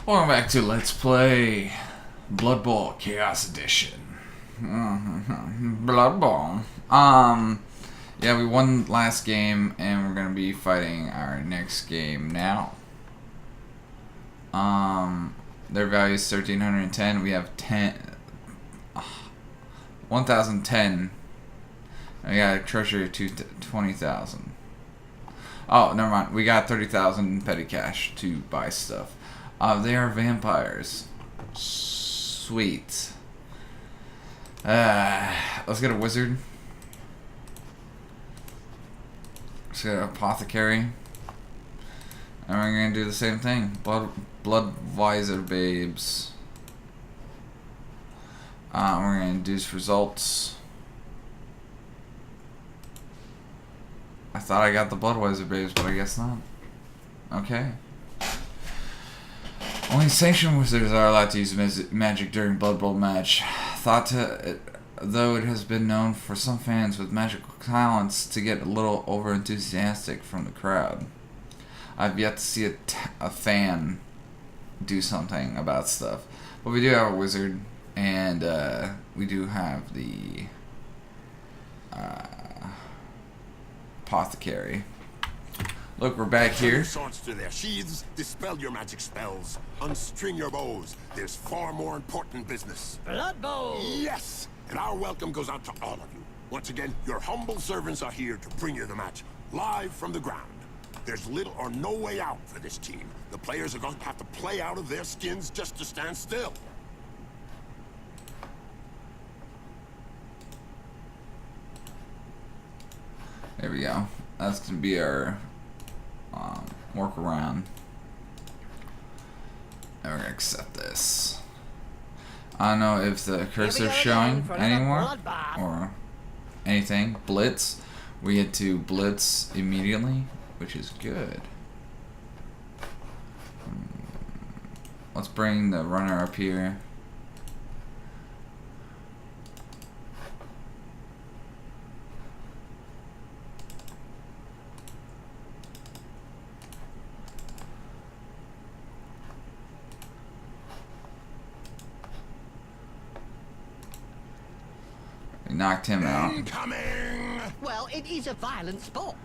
Welcome back to Let's Play Blood Bowl Chaos Edition. Blood Bowl. Yeah, we won last game, and we're gonna be fighting our next game now. Their value is 1,310. We have 1,010. We got a treasure to 20,000. Oh, never mind. We got 30,000 petty cash to buy stuff. They are vampires. Sweet. Let's get a wizard. Let's get an apothecary. And we're gonna do the same thing. Blood visor babes. We're gonna induce results. I thought I got the blood visor babes, but I guess not. Okay. Only sanctioned wizards are allowed to use magic during Blood Bowl match. Though it has been known for some fans with magical talents to get a little over-enthusiastic from the crowd. I've yet to see a fan do something about stuff. But we do have a wizard, and we do have the apothecary. Look, we're back here. Swords to their sheaths, dispel your magic spells, unstring your bows. There's far more important business. Blood Bowl! Yes! And our welcome goes out to all of you. Once again, your humble servants are here to bring you the match, live from the ground. There's little or no way out for this team. The players are going to have to play out of their skins just to stand still. There we go. That's going to be our workaround. And we're going to accept this. I don't know if the cursor's showing anymore or anything. Blitz. We get to blitz immediately, which is good. Let's bring the runner up here. We knocked him out. Incoming! Well, it is a violent sport.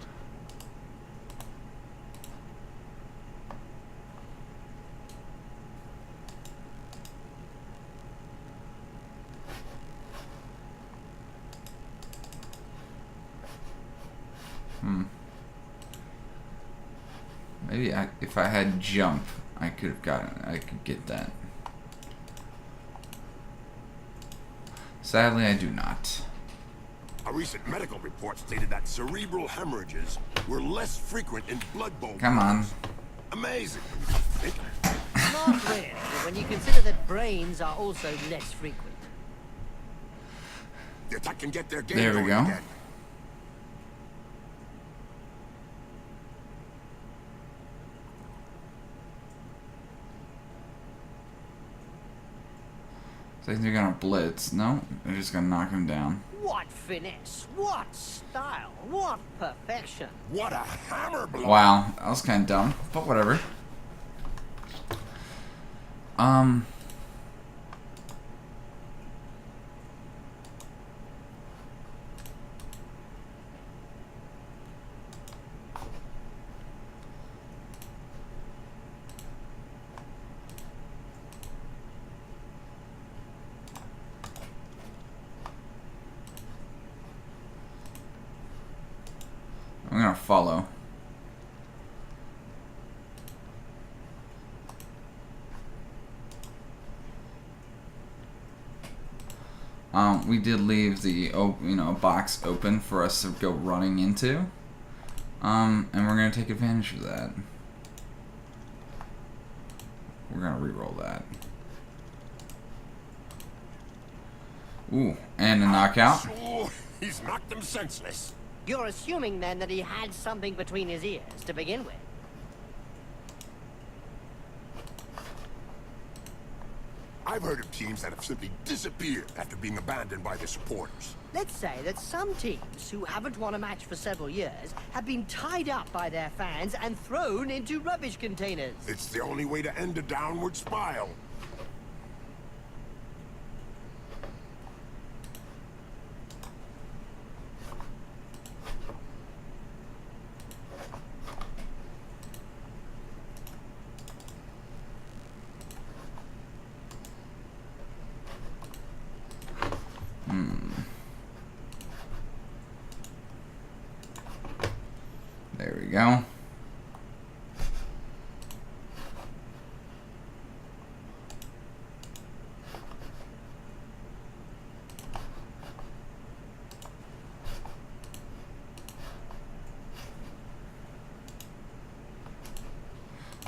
Maybe if I had jump, I could get that. Sadly, I do not. A recent medical report stated that cerebral hemorrhages were less frequent in Blood Bowl. Come on. Amazing. Not really, when you consider that brains are also less frequent. The attack can get their game There we going go. again. So I think they're gonna blitz. No, they're just gonna knock him down. What finesse, what style, what perfection. What a hammer blow! Wow, that was kind of dumb, but whatever. I'm gonna follow. We did leave the box open for us to go running into. And we're gonna take advantage of that. We're gonna re-roll that. Ooh, and a knockout. Oh, he's knocked them senseless. You're assuming then that he had something between his ears to begin with. I've heard of teams that have simply disappeared after being abandoned by their supporters. Let's say that some teams who haven't won a match for several years have been tied up by their fans and thrown into rubbish containers. It's the only way to end a downward spiral. There we go.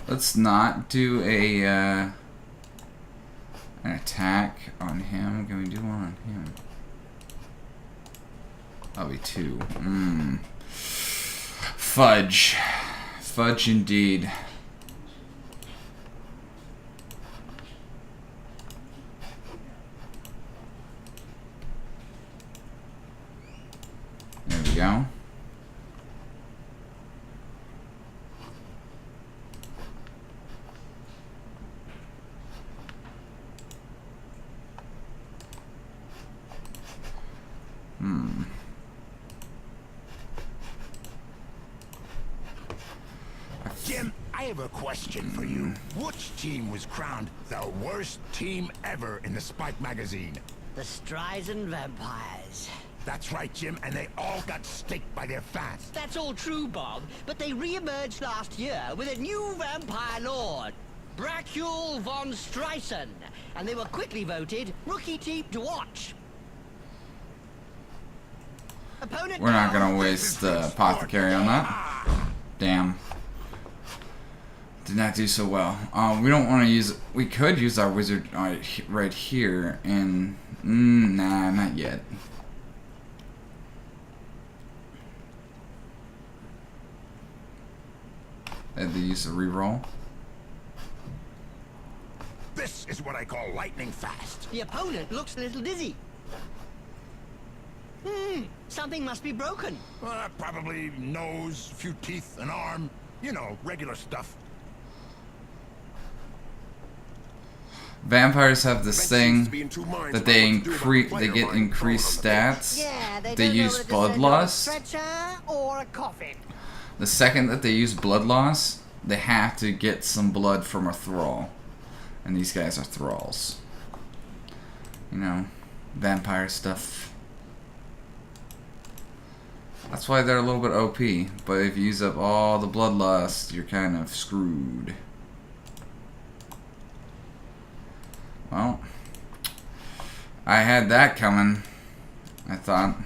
Let's not do a an attack on him. Can we do one on him? That'll be 2. Fudge. Fudge indeed. There we go. Jim, I have a question for you. Which team was crowned the worst team ever in the Spike magazine? The Streisand Vampires. That's right, Jim, and they all got staked by their fans. That's all true, Bob, but they re-emerged last year with a new vampire lord, Bracul von Streisand, and they were quickly voted rookie team to watch. Opponent We're not now. gonna waste the apothecary on that. Damn. Did not do so well. We don't want to use. We could use our wizard right here, and nah, not yet. Had to use a reroll. This is what I call lightning fast. The opponent looks a little dizzy. Something must be broken. Probably nose, a few teeth, an arm. You know, regular stuff. Vampires have this thing Be in two minds that about they what to do about increase. the They player get lying increased prone on the stats. Yeah, they They don't know use whether to send you on a bloodlust. stretcher or a coffin. The second that they use blood loss, they have to get some blood from a thrall. And these guys are thralls. You know, vampire stuff. That's why they're a little bit OP. But if you use up all the bloodlust, you're kind of screwed. Well, I had that coming, I thought.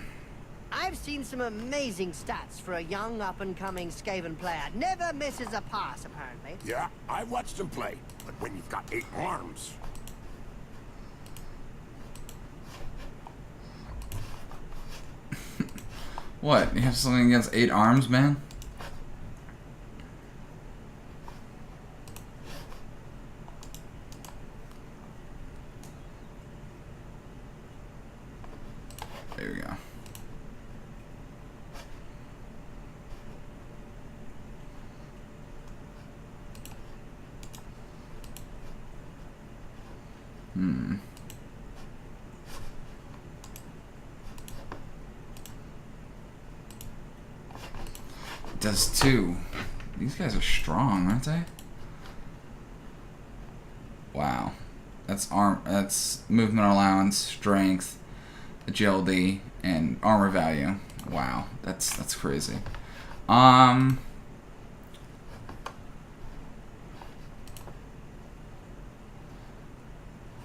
I've seen some amazing stats for a young up-and-coming Skaven player. Never misses a pass, apparently. Yeah, I've watched him play, but when you've got 8 arms... What? You have something against 8 arms, man? There we go. It does 2. These guys are strong, aren't they? Wow. That's that's movement allowance, strength, agility, and armor value. Wow, that's crazy.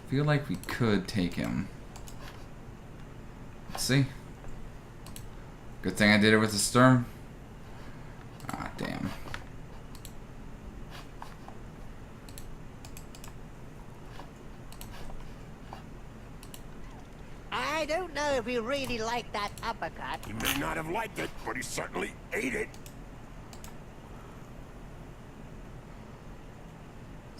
Feel like we could take him. Let's see. Good thing I did it with the Sturm. Ah, damn. I don't know if we really like that uppercut. He may not have liked it, but he certainly ate it.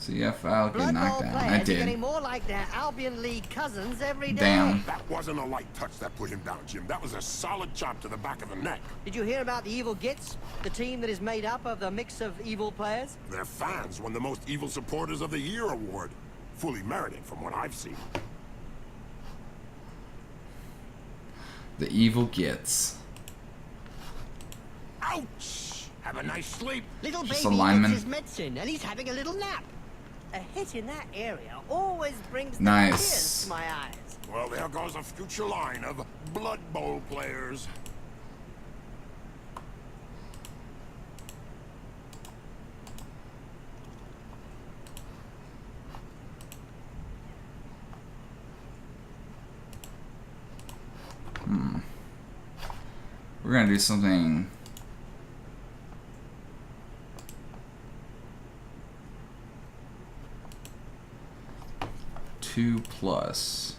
CFL get Blood knocked Bowl down. I players are did. getting more like their Albion League cousins every day. Damn. That wasn't a light touch that put him down, Jim. That was a solid chop to the back of the neck. Did you hear about the Evil Gits? The team that is made up of the mix of evil players? Their fans won the Most Evil Supporters of the Year award. Fully merited from what I've seen. The evil gets. Ouch! Have a nice sleep. Little Just baby a lineman. gets his medicine and he's having a little nap. A hit in that area always brings the Nice. tears to my eyes. Well, there goes a future line of Blood Bowl players. We're gonna do something. Two plus.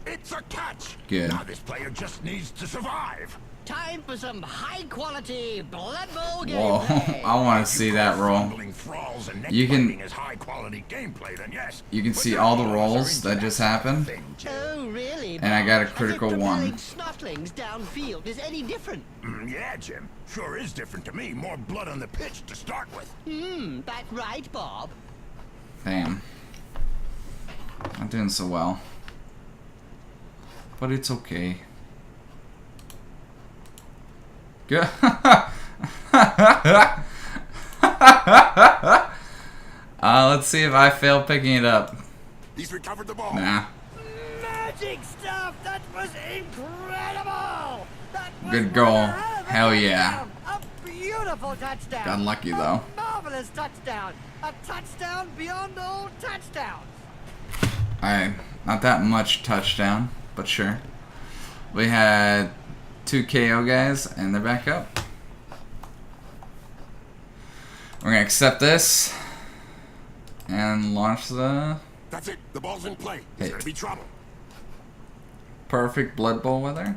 It's a catch. Good. Now this player just needs to survive. Time for some high-quality Blood Bowl Whoa, gameplay. I want to see that roll. Fumbling thralls and You can- neck-biting is high-quality gameplay, then yes. You can But see your all the balls are rolls into that just happened. thing, Jim. Oh, really? And I got a Bob? critical As if one. propelling snotlings downfield is any different. Yeah, Jim. Sure is different to me. More blood on the pitch to start with. That's right, Bob. Damn. Not doing so well. But it's okay. Good. Let's see if I fail picking it up. He's recovered the ball. Nah. Magic stuff! That was incredible! That was Good goal. one hell of a Hell yeah. touchdown. A beautiful touchdown. Got lucky, though. A marvelous touchdown. A touchdown beyond all touchdowns. Alright, not that much touchdown, but sure. We had 2 KO guys, and they're back up. We're gonna accept this and launch the That's it. The ball's in play. There's Hit. gonna be trouble. perfect Blood Bowl weather.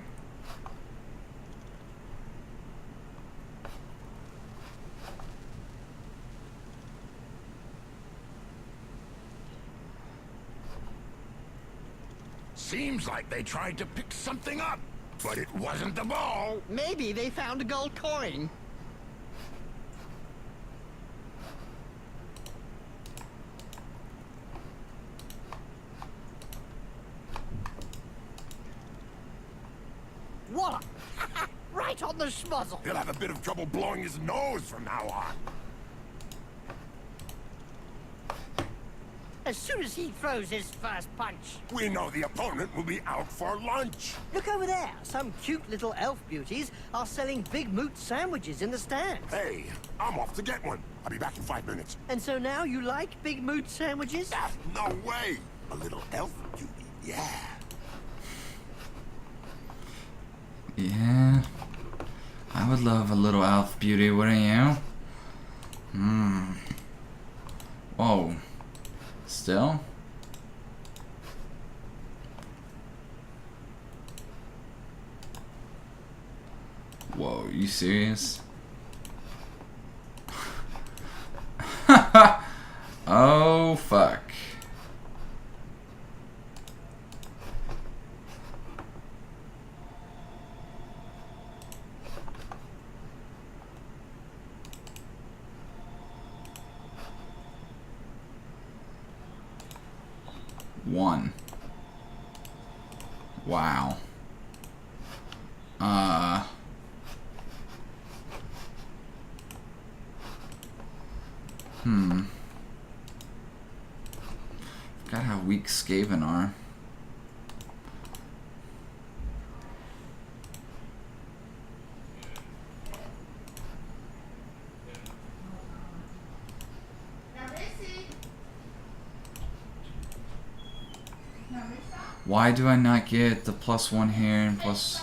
Seems like they tried to pick something up, but it wasn't the ball. Maybe they found a gold coin. What? Right on the schmuzzle. He'll have a bit of trouble blowing his nose from now on. As soon as he throws his first punch. We know the opponent will be out for lunch. Look over there. Some cute little elf beauties are selling big moot sandwiches in the stands. Hey, I'm off to get one. I'll be back in 5 minutes. And so now you like big moot sandwiches? Ah, no way. A little elf beauty, yeah. Yeah. I would love a little elf beauty, wouldn't you? Whoa. Still? Whoa, you serious? Oh, fuck. One. Wow. Forgot how weak Skaven are. Why do I not get the +1 here and plus...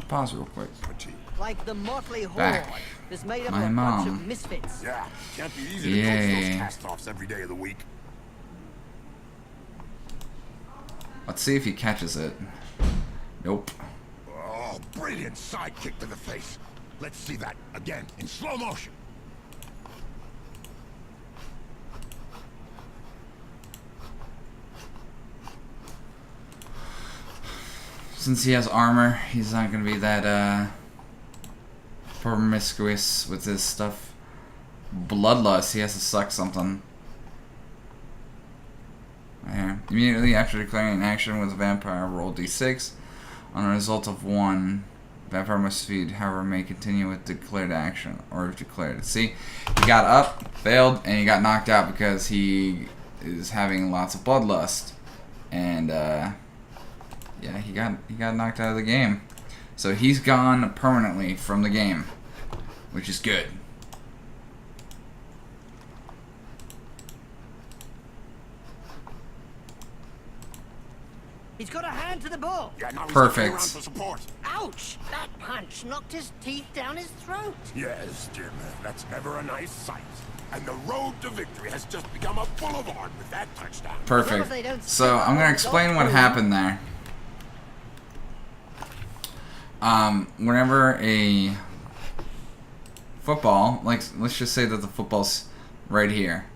pause real quick. Like the motley horde Back. that's made up My of a bunch mom. of misfits. Yeah, can't be easy to coach Yay. those cast-offs every day of the week. Let's see if he catches it. Nope. Oh, brilliant side kick to the face. Let's see that again in slow motion. Since he has armor, he's not gonna be that promiscuous with his stuff. Bloodlust, he has to suck something. Right here. Immediately after declaring an action with a vampire, roll d6. On a result of 1, vampire must feed, however, may continue with declared action, or if declared. See, he got up, failed, and he got knocked out because he is having lots of bloodlust. And, yeah, he got knocked out of the game. So he's gone permanently from the game, which is good. He's got a hand to the bull. Yeah, now he's Perfect. around for support. Ouch! That punch knocked his teeth down his throat. Yes, Jim, that's never a nice sight. And the road to victory has just become a boulevard with that touchdown. Perfect. they don't So I'm gonna explain what happened there. Whenever a football, like let's just say that the football's right here,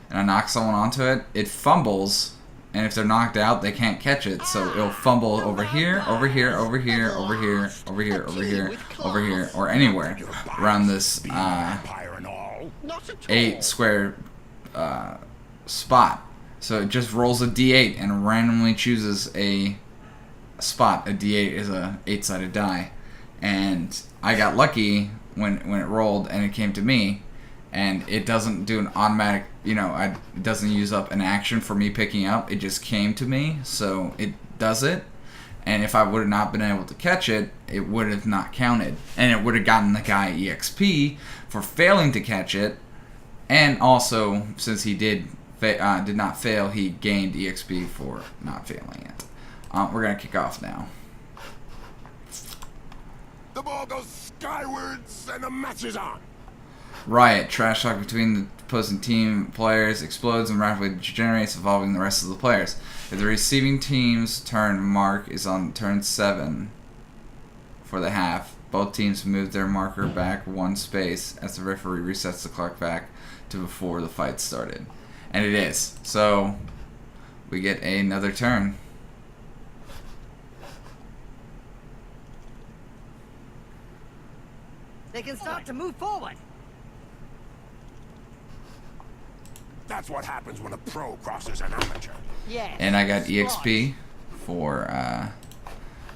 and I knock someone onto it, it fumbles, and if they're knocked out, they can't catch it. So it'll fumble over here, over here, over here, over here, over here, over here, over here, or anywhere around this Empire and all. Not at all. 8 square spot. So it just rolls a d8 and randomly chooses a spot. A d8 is a 8-sided die, and I got lucky when it rolled and it came to me, and it doesn't do an automatic, it doesn't use up an action for me picking up. It just came to me, so it does it. And if I would have not been able to catch it, it would have not counted, and it would have gotten the guy EXP for failing to catch it. And also, since he did not fail, he gained EXP for not failing it. We're gonna kick off now. The ball goes skywards and the match is on. Riot. Trash talk between the opposing team players explodes and rapidly degenerates, involving the rest of the players. If the receiving team's turn mark is on turn 7 for the half, both teams move their marker back 1 space as the referee resets the clock back to before the fight started. And it is. So, we get another turn. They can start to move forward. That's what happens when a pro crosses an amateur. Yes. And I got EXP for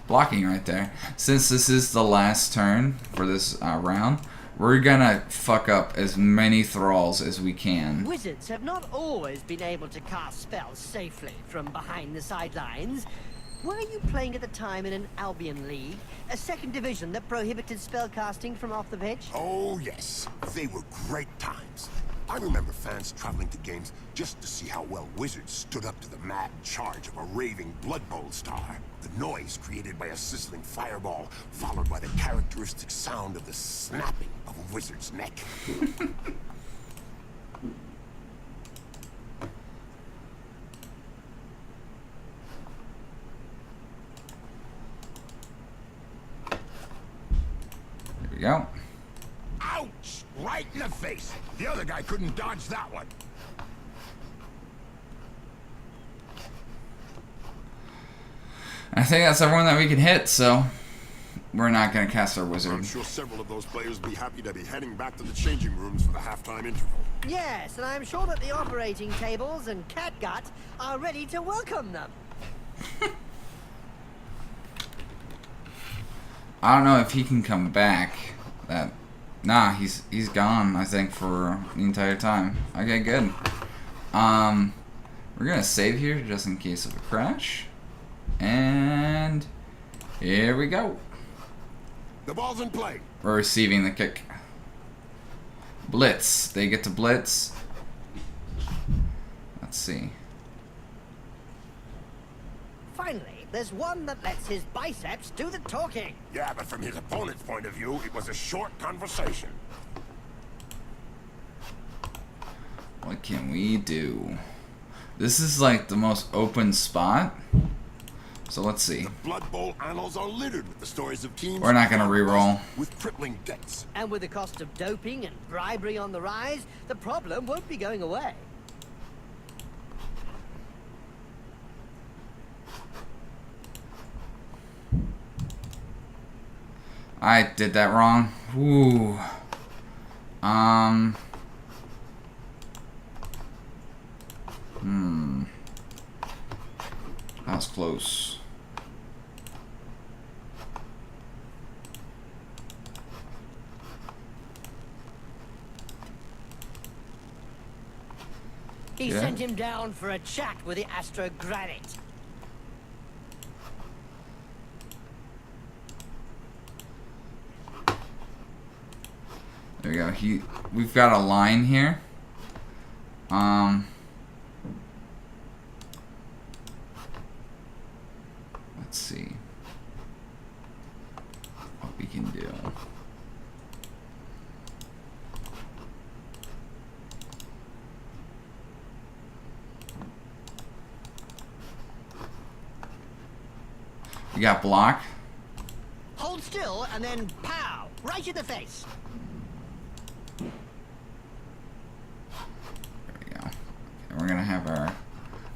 blocking right there. Since this is the last turn for this round, we're gonna fuck up as many thralls as we can. Wizards have not always been able to cast spells safely from behind the sidelines. Were you playing at the time in an Albion League, a second division that prohibited spellcasting from off the pitch? Oh, yes. They were great times. I remember fans traveling to games just to see how well Wizards stood up to the mad charge of a raving Blood Bowl star. The noise created by a sizzling fireball, followed by the characteristic sound of the snapping of a wizard's neck. Here we go. Ouch! Right in the face. The other guy couldn't dodge that one. I think that's everyone that we can hit, so we're not gonna cast our wizard. I'm sure several of those players will be happy to be heading back to the changing rooms for the halftime interval. Yes, and I'm sure that the operating tables and catgut are ready to welcome them. I don't know if he can come back. Nah, he's gone, I think, for the entire time. Okay, good. We're gonna save here just in case of a crash. And here we go. The ball's in play. We're receiving the kick. Blitz. They get to blitz. Let's see. Finally, there's one that lets his biceps do the talking. Yeah, but from his opponent's point of view, it was a short conversation. What can we do? This is like the most open spot. So let's see. The Blood Bowl annals are littered with the stories of teams We're not gonna reroll. with crippling debts. And with the cost of doping and bribery on the rise, the problem won't be going away. I did that wrong. Ooh. That was close. He Yeah. sent him down for a chat with the Astro Granite. There we go. We've got a line here. Let's see what we can do. We got block. Hold still and then pow! Right in the face. There we go. Okay, we're gonna have our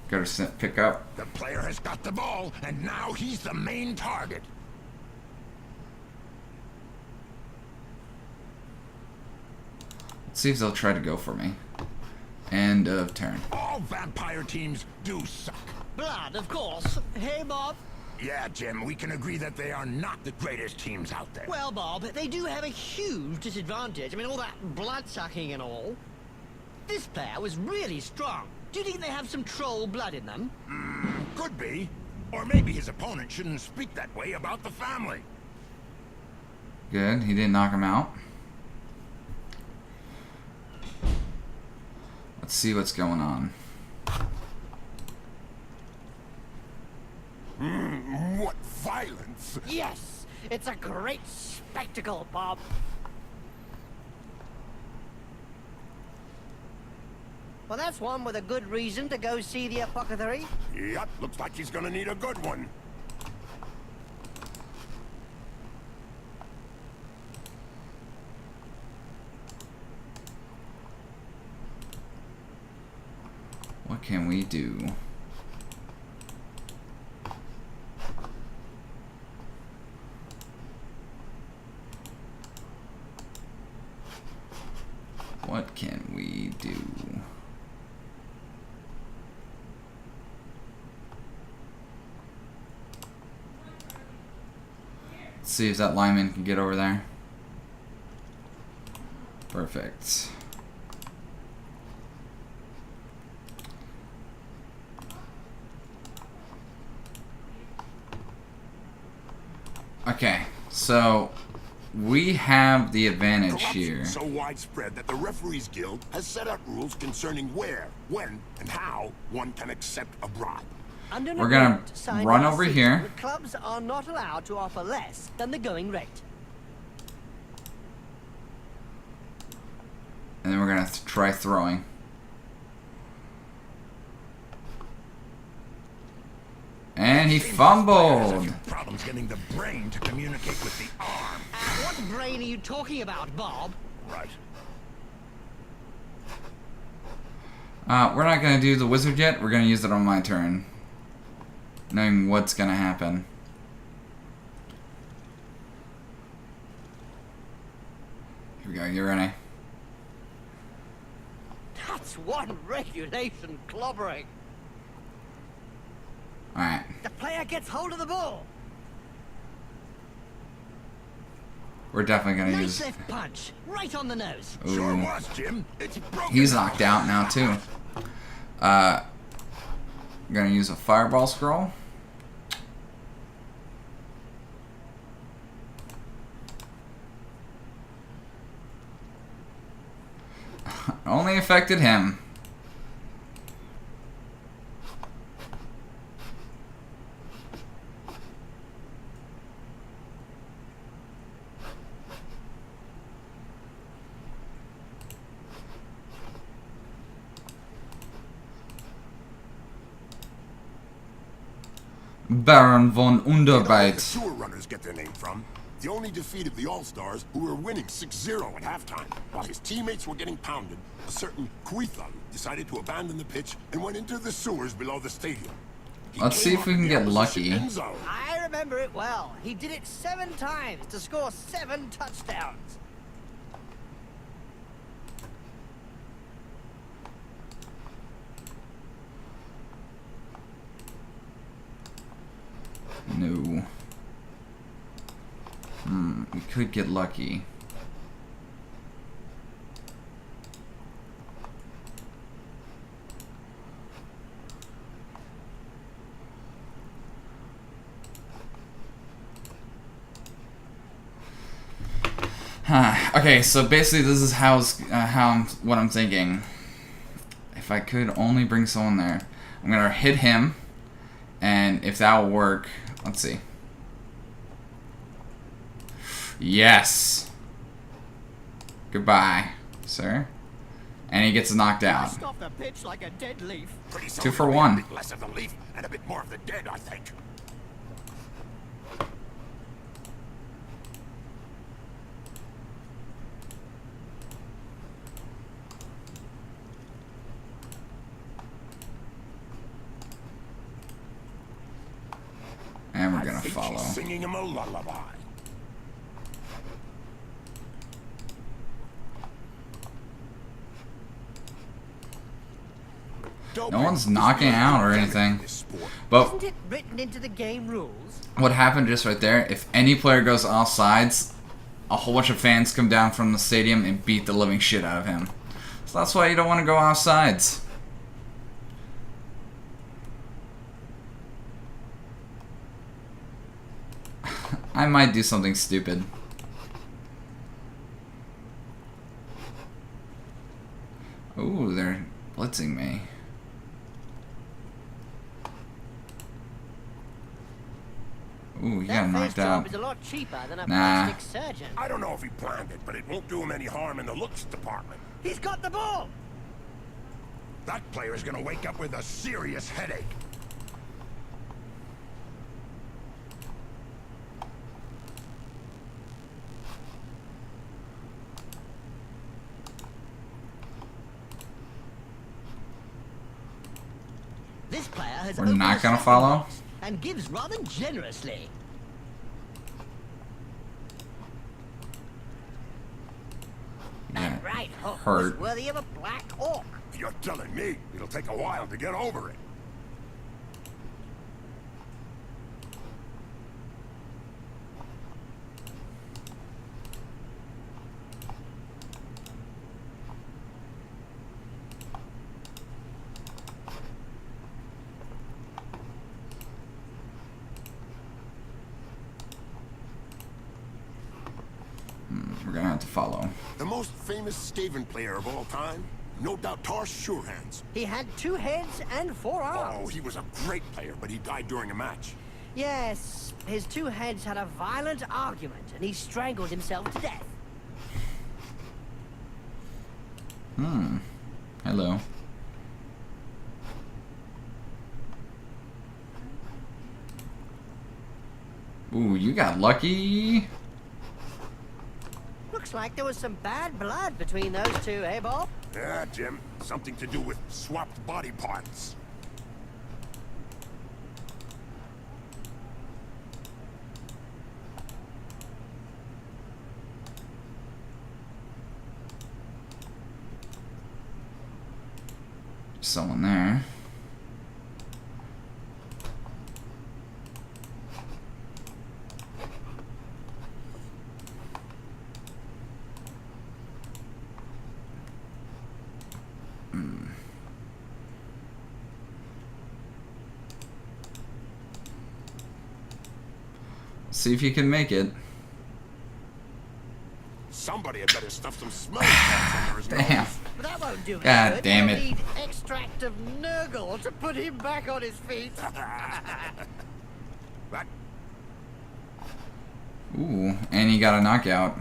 gutter snip pick up. The player has got the ball, and now he's the main target. Let's see if they'll try to go for me. End of turn. All vampire teams do suck. Blood, of course. Hey, Bob. Yeah, Jim, we can agree that they are not the greatest teams out there. Well, Bob, they do have a huge disadvantage. I mean, all that blood-sucking and all. This player was really strong. Do you think they have some troll blood in them? Could be. Or maybe his opponent shouldn't speak that way about the family. Good. He didn't knock him out. Let's see what's going on. What violence! Yes! It's a great spectacle, Bob. Well, that's one with a good reason to go see the apothecary. Yep, looks like he's gonna need a good one. What can we do? What can we do? Let's see if that lineman can get over there. Perfect. Okay, so we have the advantage here. Corruption so widespread that the Referees Guild has set out rules concerning where, when, and how one can accept a bribe. Under an We're gonna agreement signed run last over season, here. the clubs are not allowed to offer less than the going rate. And then we're gonna try throwing. And he fumbled. Problems getting the brain to communicate with the arm. What brain are you talking about, Bob? Right. We're not gonna do the wizard yet. We're gonna use it on my turn, knowing what's gonna happen. Here we go. You ready? That's one regulation clobbering. All right. The player gets hold of the ball. We're definitely gonna Nice use. left punch, right on the nose. Sure Ooh. was, Jim. It's broken. He's knocked out now too. Gonna use a fireball scroll. Only affected him. Baron von You know where the Underbeit. sewer runners get their name from. He only defeated the All-Stars, who were winning 6-0 at halftime. While his teammates were getting pounded, a certain Quethon decided to abandon the pitch and went into the sewers below the stadium. He Let's see came if we up can in the get opposition lucky. end zone. I remember it well. He did it 7 times to score 7 touchdowns. No. We could get lucky. Okay, so basically this is what I'm thinking. If I could only bring someone there, I'm gonna hit him, and if that will work, let's see. Yes. Goodbye, sir. And he gets knocked out. Rushed off the pitch like a dead leaf. Pretty soon 2 for there'll be 1. A bit less of the leaf and a bit more of the dead, I think. And we're I gonna think follow. she's singing him a lullaby. No one's knocking out or anything. Isn't But it written into the game rules? what happened just right there, if any player goes off sides, a whole bunch of fans come down from the stadium and beat the living shit out of him. So that's why you don't want to go off sides. I might do something stupid. Ooh, they're blitzing me. Ooh, he got That face knocked job out. is a lot cheaper than a Nah. plastic surgeon. I don't know if he planned it, but it won't do him any harm in the looks department. He's got the ball. That player's gonna wake up with a serious headache. This player has We're opened not a gonna shopping follow? box and gives rather generously. Yeah, That right hook hurt. was worthy of a black orc. You're telling me it'll take a while to get over it. We're gonna have to follow. The most famous Skaven player of all time? No doubt Tarsh Surehands. He had 2 heads and 4 Oh, arms. he was a great player, but he died during a match. Yes, his 2 heads had a violent argument and he strangled himself to death. Hello. Ooh, you got lucky. Looks like there was some bad blood between those 2, eh, Bob? Yeah, Jim. Something to do with swapped body parts. Someone there. See if you can make it. Somebody had better stuff some smelling salts under his Damn. nose. But that won't do any God good. damn We'll it. need extract of Nurgle to put him back on his feet. That Ooh, and he got a knockout.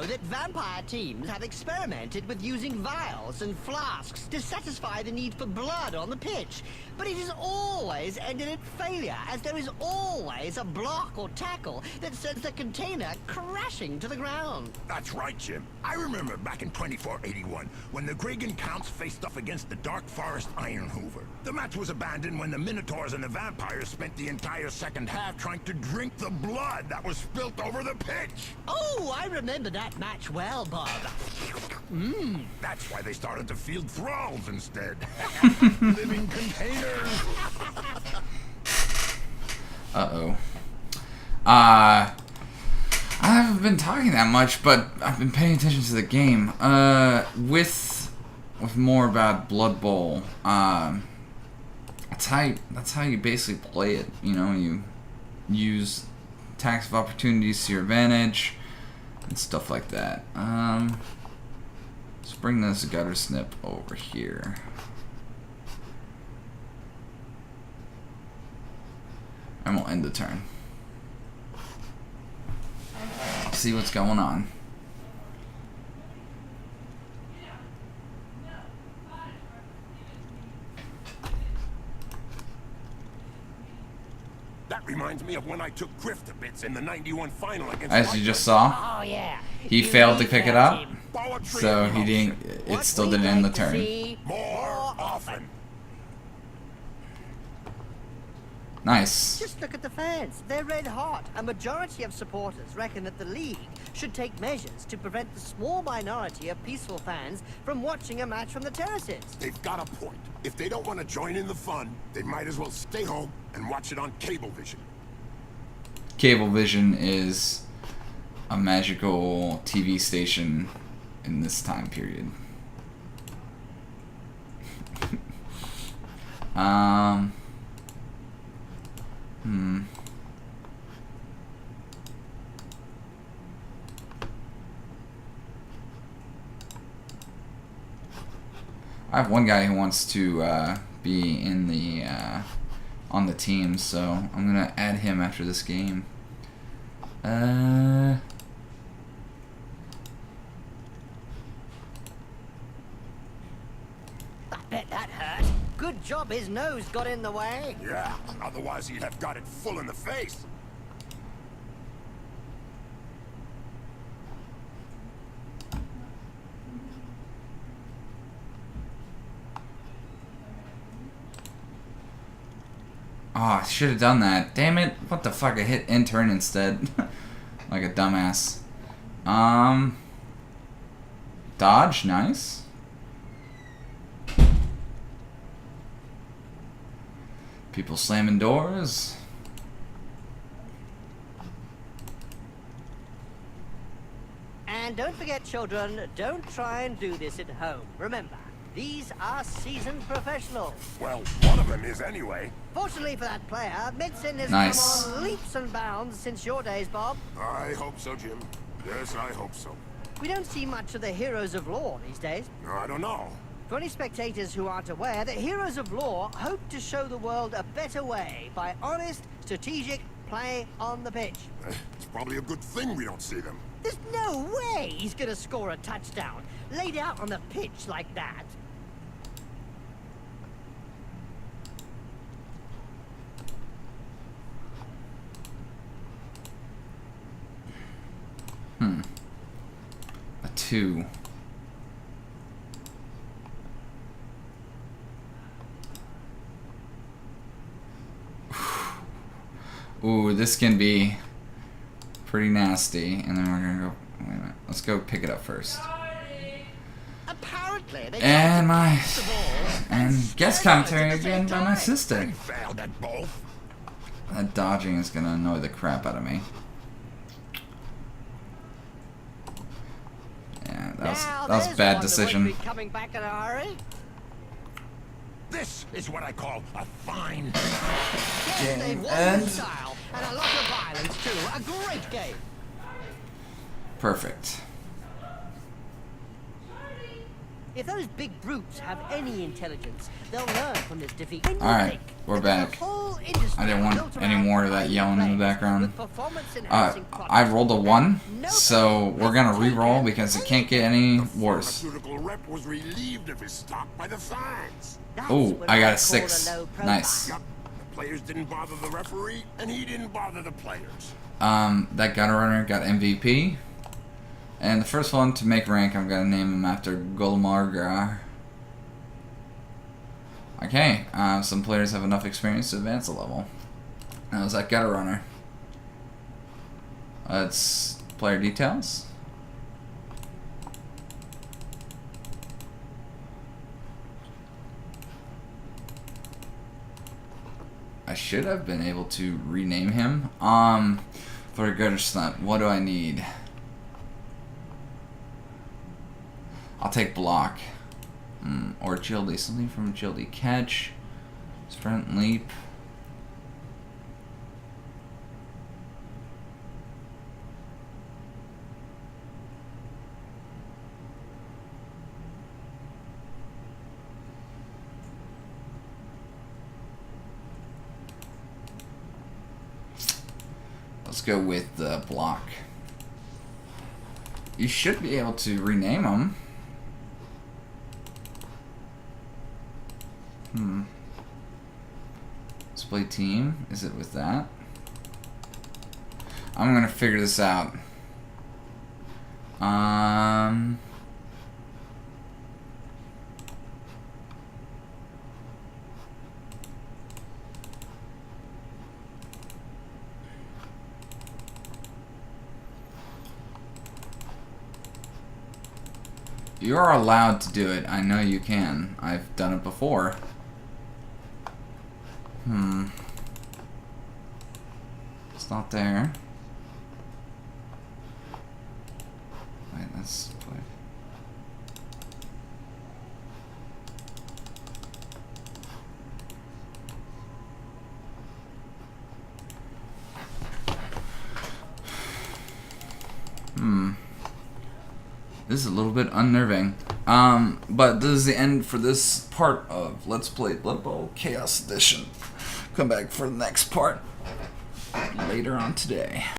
that vampire teams have experimented with using vials and flasks to satisfy the need for blood on the pitch, but it has always ended in failure, as there is always a block or tackle that sends the container crashing to the ground. That's right, Jim. I remember back in 2481, when the Gregan Counts faced off against the Dark Forest Iron Hoover. The match was abandoned when the Minotaurs and the vampires spent the entire second half trying to drink the blood that was spilt over the pitch. Oh, I remember that match well, Bob. That's why they started to field thralls instead. Living containers. Uh-oh. I haven't been talking that much, but I've been paying attention to the game. With more about Blood Bowl. That's how you basically play it. You know, you use attacks of opportunities to your advantage and stuff like that. Let's bring this gutter snip over here. And we'll end the turn. See what's going on. That reminds me of when I took Griff to bits in the 91 final against... As you just saw, Oh, yeah. he failed to pick it up, Poetry so in he motion. didn't. It still didn't end the turn. More often. Nice. Just look at the fans. They're red hot. A majority of supporters reckon that the league should take measures to prevent the small minority of peaceful fans from watching a match from the terraces. They've got a point. If they don't want to join in the fun, they might as well stay home and watch it on Cablevision. Cablevision is a magical TV station in this time period. I have one guy who wants to be in the on the team, so I'm gonna add him after this game. I bet that hurt. Good job his nose got in the way. Yeah, otherwise he'd have got it full in the face. Oh, I should have done that. Damn it. What the fuck? I hit intern instead. Like a dumbass. Dodge, nice. People slamming doors. And don't forget, children, don't try and do this at home. Remember, these are seasoned professionals. Well, one of them is anyway. Fortunately for that player, medicine has Nice. come on leaps and bounds since your days, Bob. I hope so, Jim. Yes, I hope so. We don't see much of the heroes of law these days. I don't know. For any spectators who aren't aware, the heroes of law hope to show the world a better way by honest, strategic play on the pitch. It's probably a good thing we don't see them. There's no way he's gonna score a touchdown laid out on the pitch like that. A 2. Ooh, this can be pretty nasty. And then we're gonna go. Wait a minute. Let's go pick it up first. Apparently, they And my the ball and guest commentary again by my sister. Failed at both. That dodging is gonna annoy the crap out of me. Yeah, that was a bad decision. Coming back in a hurry. This is what I call a fine. Yes, they've won and- with style and a lot of violence too. A great game. Perfect. If those big brutes have any intelligence, they'll learn from this defeat. Then you'll Alright, think we're that there's a back. whole industry I didn't want built any around more of that hiring yelling in the players background. with performance-enhancing I products. rolled a 1, No so we're gonna re-roll because it can't get any worse. Pharmaceutical rep was relieved of his stock by the fans. That's Ooh, what I got a call 6. low profile. Nice. Yup. The players didn't bother the referee, and he didn't bother the players. That gutter runner got MVP. And the first one to make rank, I'm gonna name him after Golmargar. Okay, some players have enough experience to advance a level. That was that gutter runner. Let's player details. I should have been able to rename him. For a gutter stunt, what do I need? I'll take block. Or agility. Something from agility. Catch. Sprint, leap. Let's go with the block. You should be able to rename them. Display team. Is it with that? I'm gonna figure this out. You are allowed to do it. I know you can. I've done it before. It's not there. Wait, let's play. This is a little bit unnerving. But this is the end for this part of Let's Play Blood Bowl Chaos Edition. Come back for the next part later on today.